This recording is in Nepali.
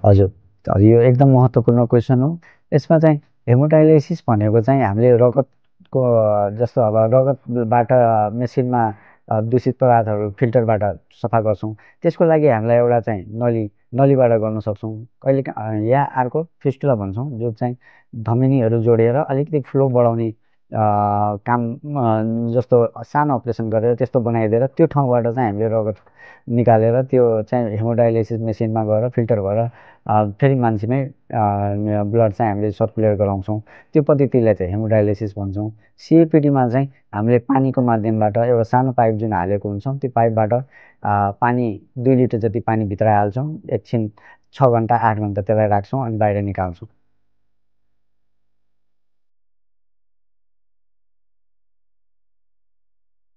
हजुर। यो एकदम महत्त्वपूर्ण क्वेसन हो। यसमा चाहिँ हेमोडायलाइसिस भनेको चाहिँ हामीले रगतको जस्तो अब रगतबाट मेसिनमा दूषित पदार्थहरू फिल्टरबाट सफा गर्छौँ। त्यसको लागि हामीलाई एउटा चाहिँ नलीबाट गर्न सक्छौँ। कहिले या अर्को फिस्टुला भन्छौँ, जो चाहिँ धमनीहरू जोडेर अलिकति फ्लो बढाउने काम, जस्तो सानो अपरेसन गरेर त्यस्तो बनाइदिएर त्यो ठाउँबाट चाहिँ हामीले रगत निकालेर त्यो चाहिँ हेमोडायलाइसिस मेसिनमा गएर फिल्टर भएर फेरि मान्छेमै ब्लड चाहिँ हामीले सर्कुलेट गराउँछौँ। त्यो पद्धतिलाई चाहिँ हेमोडायलाइसिस भन्छौँ। सिएपिडीमा चाहिँ हामीले पानीको माध्यमबाट एउटा सानो पाइप जुन हालेको हुन्छौँ, त्यो पाइपबाट पानी 2 लिटर जति पानी भित्र हाल्छौँ, एकछिन 6 घन्टा 8 घन्टा त्यसलाई राख्छौँ अनि बाहिर निकाल्छौँ।